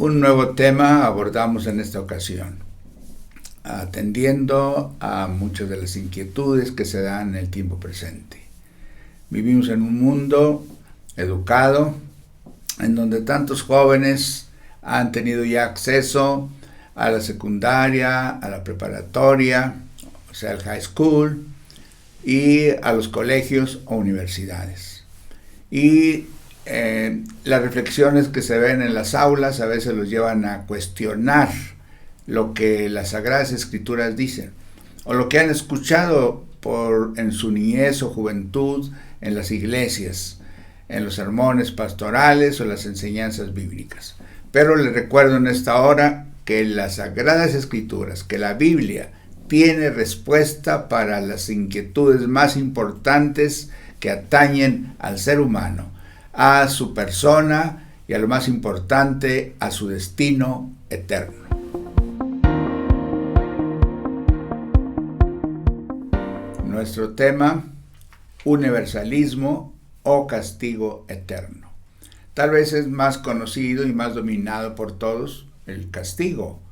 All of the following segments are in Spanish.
Un nuevo tema abordamos en esta ocasión, atendiendo a muchas de las inquietudes que se dan en el tiempo presente. Vivimos en un mundo educado, en donde tantos jóvenes han tenido ya acceso a la secundaria, a la preparatoria, o sea, el high school, y a los colegios o universidades. Y las reflexiones que se ven en las aulas a veces los llevan a cuestionar lo que las Sagradas Escrituras dicen, o lo que han escuchado en su niñez o juventud en las iglesias, en los sermones pastorales o las enseñanzas bíblicas. Pero les recuerdo en esta hora que las Sagradas Escrituras, que la Biblia tiene respuesta para las inquietudes más importantes que atañen al ser humano, a su persona y a lo más importante, a su destino eterno. Nuestro tema: universalismo o castigo eterno. Tal vez es más conocido y más dominado por todos el castigo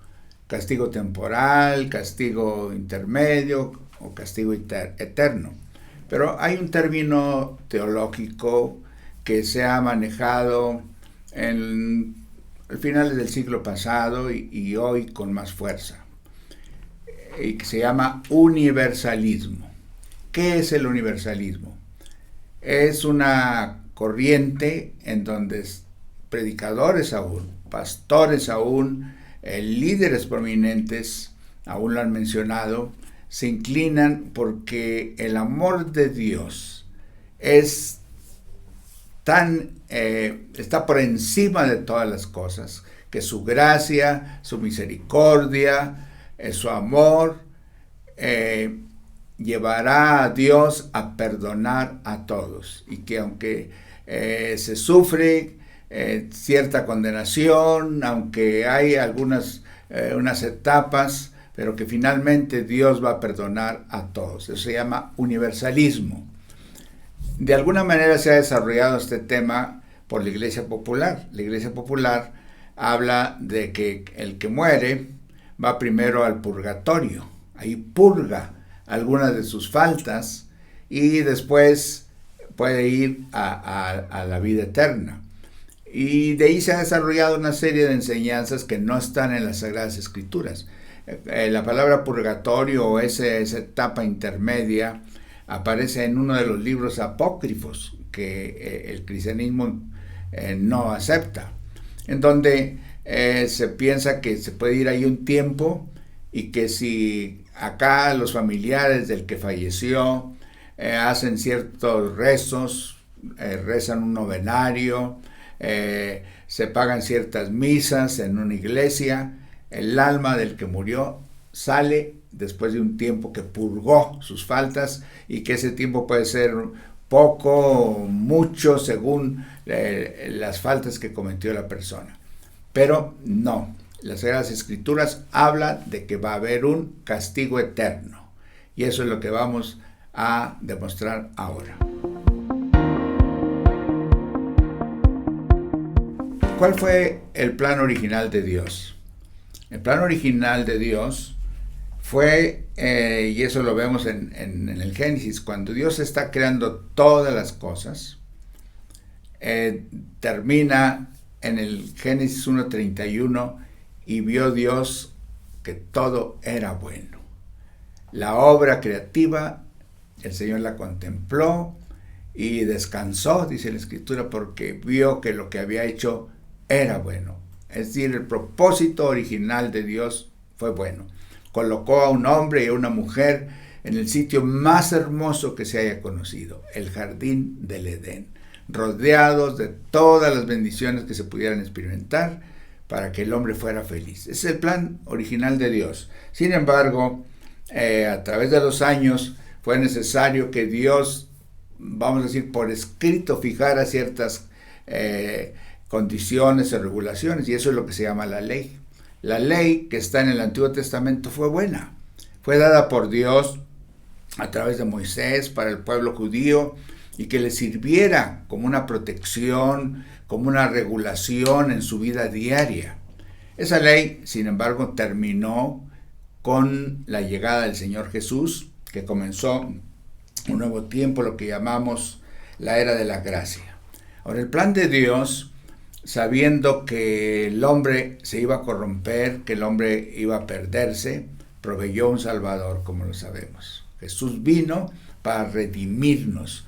temporal, castigo intermedio o castigo eterno. Pero hay un término teológico que se ha manejado en finales del siglo pasado y hoy con más fuerza, y que se llama universalismo. ¿Qué es el universalismo? Es una corriente en donde predicadores aún, pastores aún, líderes prominentes, aún lo han mencionado, se inclinan porque el amor de Dios está por encima de todas las cosas, que su gracia, su misericordia, su amor llevará a Dios a perdonar a todos, y que aunque se sufre cierta condenación, aunque hay unas etapas, pero que finalmente Dios va a perdonar a todos. Eso se llama universalismo. De alguna manera se ha desarrollado este tema por la Iglesia Popular. La Iglesia Popular habla de que el que muere va primero al purgatorio, ahí purga algunas de sus faltas y después puede ir a la vida eterna. Y de ahí se ha desarrollado una serie de enseñanzas que no están en las Sagradas Escrituras. La palabra purgatorio o esa etapa intermedia aparece en uno de los libros apócrifos que el cristianismo no acepta, en donde se piensa que se puede ir ahí un tiempo y que si acá los familiares del que falleció hacen ciertos rezos, rezan un novenario, se pagan ciertas misas en una iglesia, el alma del que murió sale después de un tiempo que purgó sus faltas, y que ese tiempo puede ser poco o mucho según las faltas que cometió la persona. Pero no, las Sagradas Escrituras hablan de que va a haber un castigo eterno, y eso es lo que vamos a demostrar ahora. ¿Cuál fue el plan original de Dios? El plan original de Dios fue, y eso lo vemos en el Génesis, cuando Dios está creando todas las cosas, termina en el Génesis 1:31, y vio Dios que todo era bueno. La obra creativa, el Señor la contempló y descansó, dice la Escritura, porque vio que lo que había hecho era bueno. Es decir, el propósito original de Dios fue bueno. Colocó a un hombre y a una mujer en el sitio más hermoso que se haya conocido, el jardín del Edén, rodeados de todas las bendiciones que se pudieran experimentar para que el hombre fuera feliz. Ese es el plan original de Dios. Sin embargo, a través de los años fue necesario que Dios, vamos a decir, por escrito fijara ciertas condiciones o regulaciones, y eso es lo que se llama la ley. La ley que está en el Antiguo Testamento fue buena, fue dada por Dios a través de Moisés para el pueblo judío, y que le sirviera como una protección, como una regulación en su vida diaria. Esa ley, sin embargo, terminó con la llegada del Señor Jesús, que comenzó un nuevo tiempo, lo que llamamos la era de la gracia. Ahora, el plan de Dios, sabiendo que el hombre se iba a corromper, que el hombre iba a perderse, proveyó un Salvador, como lo sabemos. Jesús vino para redimirnos.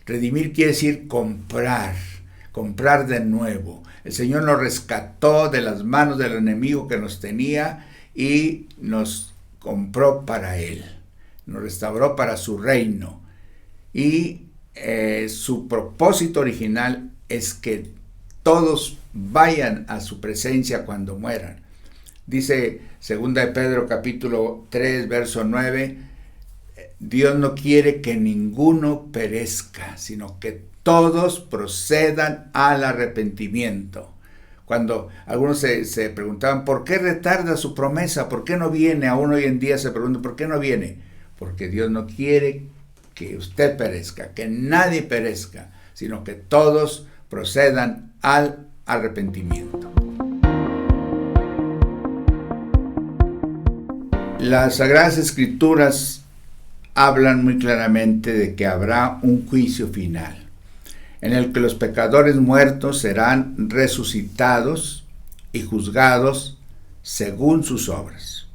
Redimir quiere decir comprar de nuevo. El Señor nos rescató de las manos del enemigo que nos tenía y nos compró para Él. Nos restauró para su reino. Y su propósito original es que todos vayan a su presencia cuando mueran. Dice 2 de Pedro capítulo 3, verso 9, Dios no quiere que ninguno perezca, sino que todos procedan al arrepentimiento. Cuando algunos se preguntaban, ¿por qué retarda su promesa? ¿Por qué no viene? Aún hoy en día se preguntan, ¿por qué no viene? Porque Dios no quiere que usted perezca, que nadie perezca, sino que todos procedan al arrepentimiento. Las Sagradas Escrituras hablan muy claramente de que habrá un juicio final, en el que los pecadores muertos serán resucitados y juzgados según sus obras.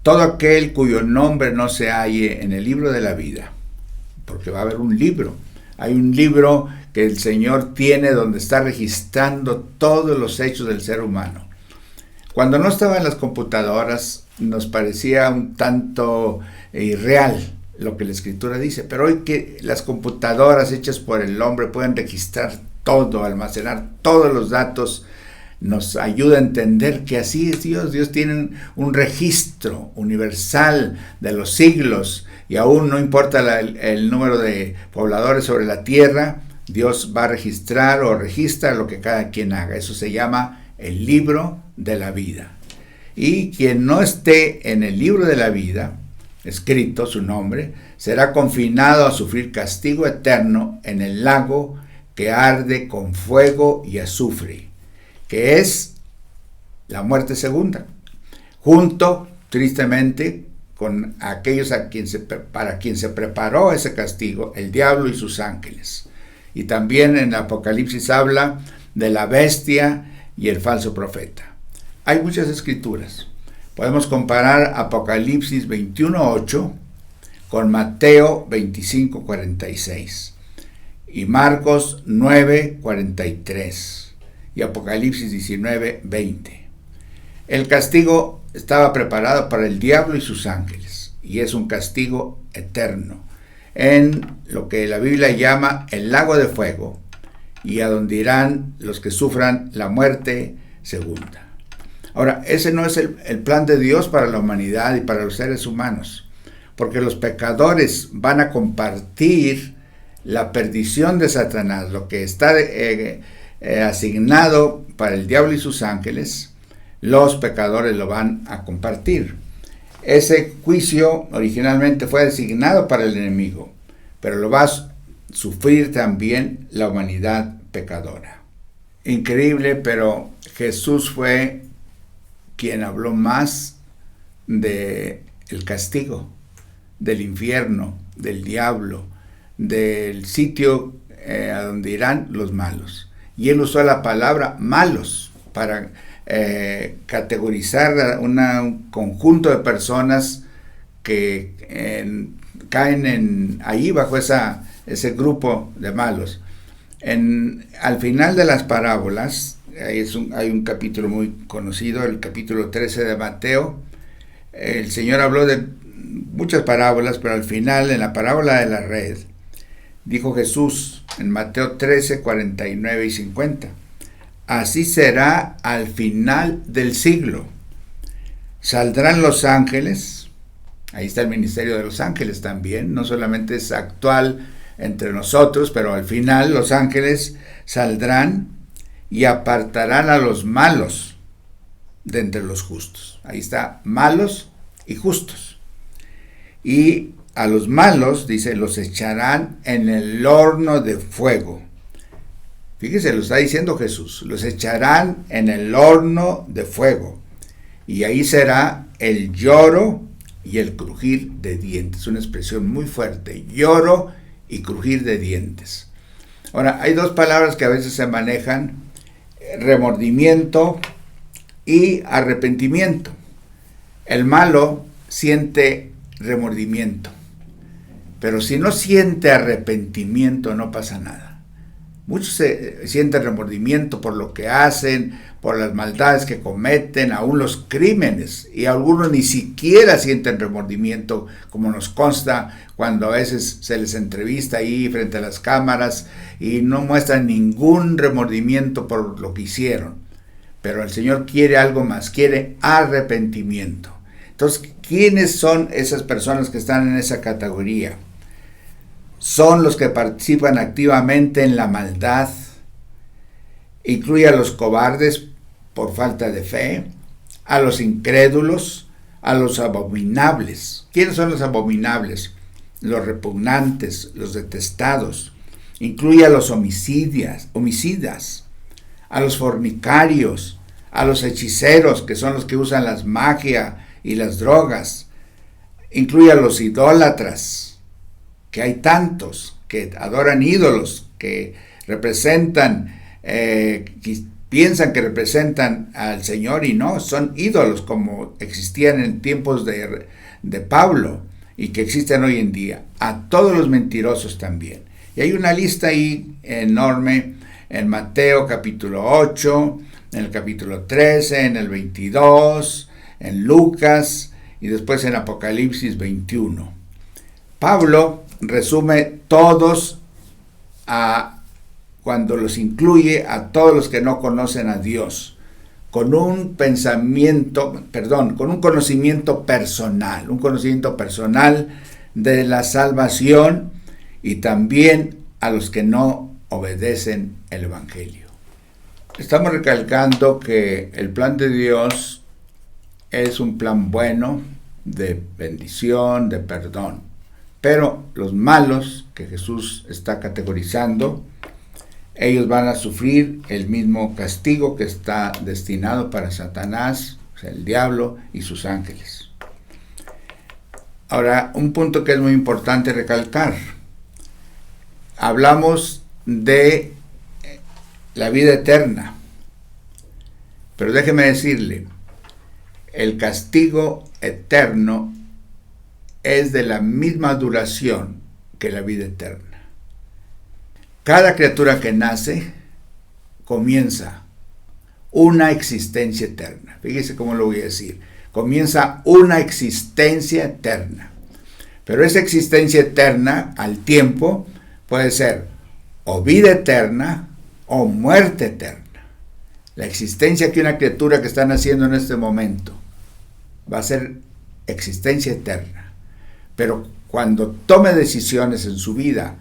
Todo aquel cuyo nombre no se halle en el libro de la vida, porque va a haber un libro. Hay un libro que el Señor tiene donde está registrando todos los hechos del ser humano. Cuando no estaban las computadoras, nos parecía un tanto irreal lo que la Escritura dice, pero hoy que las computadoras hechas por el hombre pueden registrar todo, almacenar todos los datos, nos ayuda a entender que así es Dios. Dios tiene un registro universal de los siglos y aún no importa el número de pobladores sobre la tierra, Dios va a registrar o registra lo que cada quien haga. Eso se llama el libro de la vida. Y quien no esté en el libro de la vida, escrito su nombre, será confinado a sufrir castigo eterno en el lago que arde con fuego y azufre, que es la muerte segunda, junto, tristemente, con aquellos para quien se preparó ese castigo, el diablo y sus ángeles. Y también en Apocalipsis habla de la bestia y el falso profeta. Hay muchas escrituras. Podemos comparar Apocalipsis 21:8 con Mateo 25:46 y Marcos 9:43 y Apocalipsis 19:20. El castigo estaba preparado para el diablo y sus ángeles y es un castigo eterno en lo que la Biblia llama el lago de fuego, y a donde irán los que sufran la muerte segunda. Ahora, ese no es el plan de Dios para la humanidad y para los seres humanos, porque los pecadores van a compartir la perdición de Satanás, lo que está asignado para el diablo y sus ángeles. Los pecadores lo van a compartir. Ese juicio originalmente fue designado para el enemigo, pero lo va a sufrir también la humanidad pecadora. Increíble, pero Jesús fue quien habló más del castigo, del infierno, del diablo, del sitio a donde irán los malos. Y él usó la palabra malos para categorizar un conjunto de personas que caen ahí bajo ese grupo de malos. Al final de las parábolas, hay un capítulo muy conocido, el capítulo 13 de Mateo. El Señor habló de muchas parábolas, pero al final, en la parábola de la red, dijo Jesús en Mateo 13, 49 y 50, así será al final del siglo. Saldrán los ángeles, ahí está el ministerio de los ángeles también, no solamente es actual entre nosotros, pero al final los ángeles saldrán y apartarán a los malos de entre los justos. Ahí está, malos y justos. Y a los malos, dice, los echarán en el horno de fuego. Fíjese, lo está diciendo Jesús. Los echarán en el horno de fuego. Y ahí será el lloro y el crujir de dientes. Una expresión muy fuerte. Lloro y crujir de dientes. Ahora, hay dos palabras que a veces se manejan. Remordimiento y arrepentimiento. El malo siente remordimiento. Pero si no siente arrepentimiento, no pasa nada. Muchos sienten remordimiento por lo que hacen, por las maldades que cometen, aún los crímenes. Y algunos ni siquiera sienten remordimiento, como nos consta cuando a veces se les entrevista ahí frente a las cámaras y no muestran ningún remordimiento por lo que hicieron. Pero el Señor quiere algo más, quiere arrepentimiento. Entonces, ¿quiénes son esas personas que están en esa categoría? Son los que participan activamente en la maldad, incluye a los cobardes por falta de fe, a los incrédulos, a los abominables. ¿Quiénes son los abominables? Los repugnantes, los detestados. Incluye a los homicidas, a los fornicarios, a los hechiceros, que son los que usan las magia y las drogas. Incluye a los idólatras, que hay tantos que adoran ídolos, que representan, piensan que representan al Señor y no, son ídolos como existían en tiempos de Pablo y que existen hoy en día. A todos los mentirosos también. Y hay una lista ahí enorme en Mateo capítulo 8, en el capítulo 13, en el 22, en Lucas y después en Apocalipsis 21. Pablo resume todos cuando los incluye a todos los que no conocen a Dios, con un conocimiento personal de la salvación y también a los que no obedecen el Evangelio. Estamos recalcando que el plan de Dios es un plan bueno, de bendición, de perdón. Pero los malos que Jesús está categorizando, ellos van a sufrir el mismo castigo que está destinado para Satanás, o sea, el diablo y sus ángeles. Ahora, un punto que es muy importante recalcar. Hablamos de la vida eterna. Pero déjeme decirle, el castigo eterno es de la misma duración que la vida eterna. Cada criatura que nace comienza una existencia eterna. Fíjese cómo lo voy a decir. Comienza una existencia eterna. Pero esa existencia eterna, al tiempo, puede ser o vida eterna o muerte eterna. La existencia que una criatura que está naciendo en este momento va a ser existencia eterna. Pero cuando tome decisiones en su vida,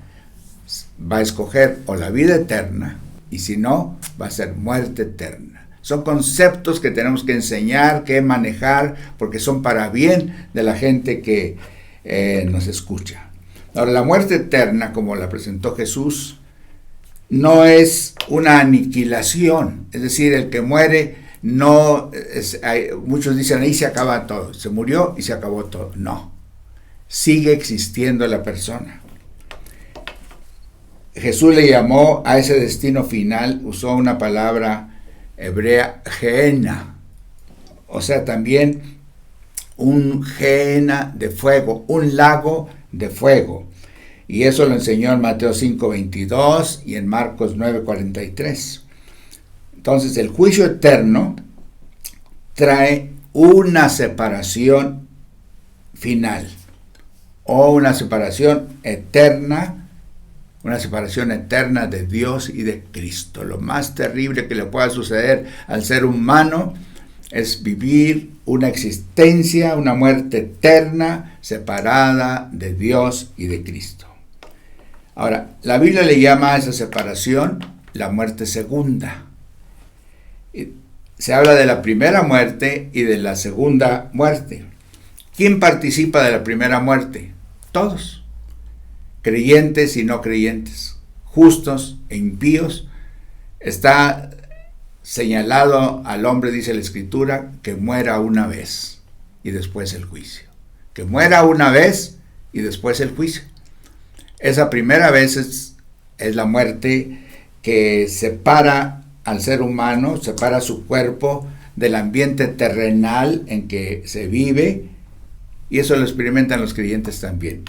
va a escoger o la vida eterna, y si no, va a ser muerte eterna. Son conceptos que tenemos que enseñar, que manejar, porque son para bien de la gente que nos escucha. Ahora, la muerte eterna, como la presentó Jesús, no es una aniquilación. Es decir, el que muere, muchos dicen, ahí se acaba todo. Se murió y se acabó todo. No. Sigue existiendo la persona. Jesús le llamó a ese destino final, usó una palabra hebrea, Gehenna, o sea, también un Gehenna de fuego, un lago de fuego. Y eso lo enseñó en Mateo 5:22 y en Marcos 9:43. Entonces, el juicio eterno trae una separación final, o una separación eterna de Dios y de Cristo. Lo más terrible que le pueda suceder al ser humano es vivir una existencia, una muerte eterna, separada de Dios y de Cristo. Ahora, la Biblia le llama a esa separación la muerte segunda. Se habla de la primera muerte y de la segunda muerte. ¿Quién participa de la primera muerte? Todos, creyentes y no creyentes, justos e impíos, está señalado al hombre, dice la Escritura, que muera una vez y después el juicio. Que muera una vez y después el juicio. Esa primera vez es la muerte que separa al ser humano, separa su cuerpo del ambiente terrenal en que se vive, y eso lo experimentan los creyentes también.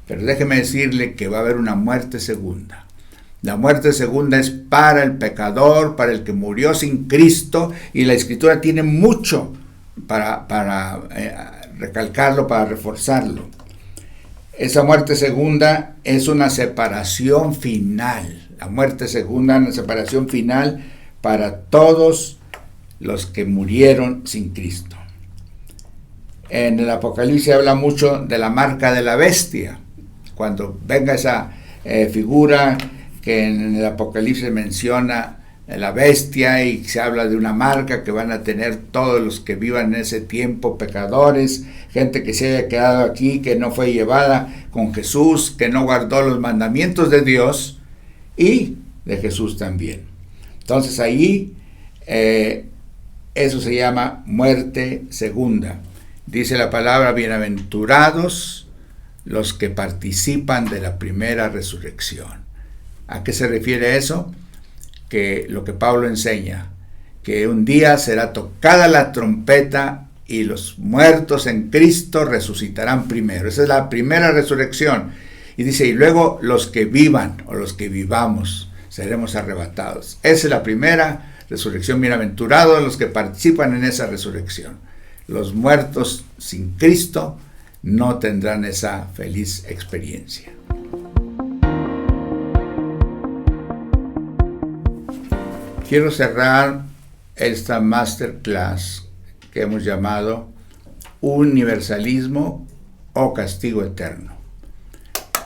Pero déjeme decirle que va a haber una muerte segunda. La muerte segunda es para el pecador, para el que murió sin Cristo, y la Escritura tiene mucho para recalcarlo, para reforzarlo. Esa muerte segunda es una separación final. La muerte segunda es una separación final para todos los que murieron sin Cristo. En el Apocalipsis habla mucho de la marca de la bestia. Cuando venga esa figura que en el Apocalipsis menciona la bestia, y se habla de una marca que van a tener todos los que vivan en ese tiempo, pecadores, gente que se haya quedado aquí, que no fue llevada con Jesús, que no guardó los mandamientos de Dios y de Jesús también. Entonces ahí eso se llama muerte segunda. Dice la palabra: bienaventurados los que participan de la primera resurrección. ¿A qué se refiere eso? Que lo que Pablo enseña, que un día será tocada la trompeta y los muertos en Cristo resucitarán primero. Esa es la primera resurrección. Y dice, y luego los que vivan o los que vivamos seremos arrebatados. Esa es la primera resurrección. Bienaventurados los que participan en esa resurrección. Los muertos sin Cristo no tendrán esa feliz experiencia. Quiero cerrar esta masterclass que hemos llamado Universalismo o Castigo Eterno,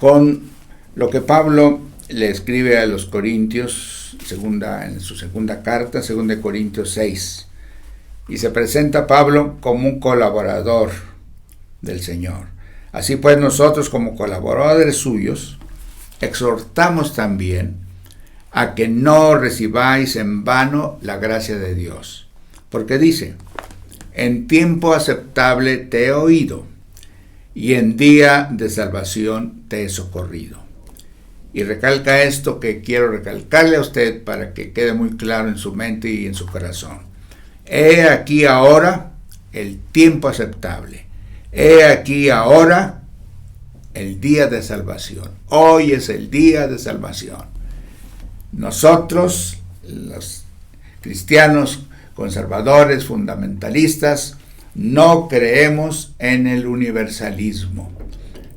con lo que Pablo le escribe a los Corintios, en su segunda carta, 2 Corintios 6, y se presenta Pablo como un colaborador del Señor. Así pues, nosotros como colaboradores suyos exhortamos también a que no recibáis en vano la gracia de Dios. Porque dice, en tiempo aceptable te he oído, y en día de salvación te he socorrido. Y recalca esto que quiero recalcarle a usted para que quede muy claro en su mente y en su corazón. He aquí ahora el tiempo aceptable. He aquí ahora el día de salvación. Hoy es el día de salvación. Nosotros, los cristianos conservadores, fundamentalistas, no creemos en el universalismo.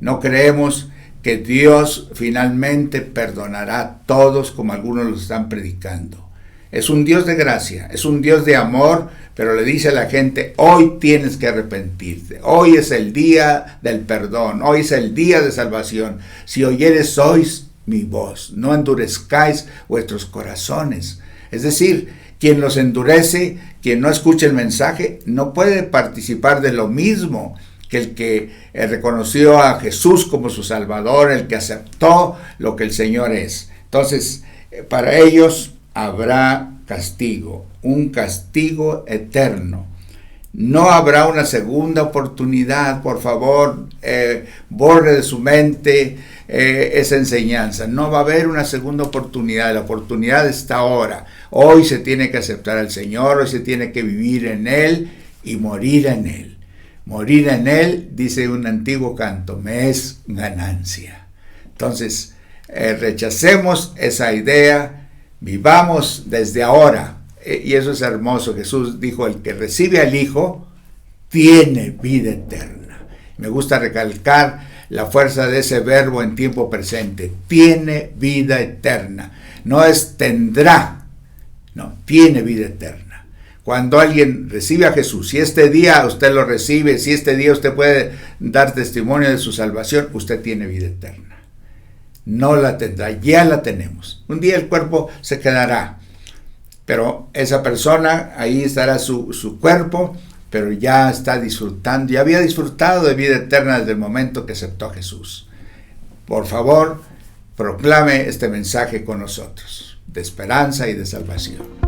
No creemos que Dios finalmente perdonará a todos como algunos lo están predicando. Es un Dios de gracia, es un Dios de amor, pero le dice a la gente, hoy tienes que arrepentirte. Hoy es el día del perdón, hoy es el día de salvación. Si oyeres sois mi voz, no endurezcáis vuestros corazones. Es decir, quien los endurece, quien no escucha el mensaje, no puede participar de lo mismo que el que reconoció a Jesús como su Salvador, el que aceptó lo que el Señor es. Entonces, para ellos habrá castigo, un castigo eterno. No habrá una segunda oportunidad. Por favor, borre de su mente esa enseñanza. No va a haber una segunda oportunidad. La oportunidad está ahora. Hoy se tiene que aceptar al Señor, hoy se tiene que vivir en Él y morir en Él. Morir en Él, dice un antiguo canto, me es ganancia. Entonces, rechacemos esa idea, vivamos desde ahora. Y eso es hermoso. Jesús dijo, el que recibe al Hijo tiene vida eterna. Me gusta recalcar la fuerza de ese verbo en tiempo presente. Tiene vida eterna. No es tendrá, no, tiene vida eterna. Cuando alguien recibe a Jesús, si este día usted lo recibe, si este día usted puede dar testimonio de su salvación, usted tiene vida eterna. No la tendrá, ya la tenemos. Un día el cuerpo se quedará, pero esa persona, ahí estará su cuerpo, pero ya está disfrutando, ya había disfrutado de vida eterna desde el momento que aceptó a Jesús. Por favor, proclame este mensaje con nosotros. de esperanza y de salvación.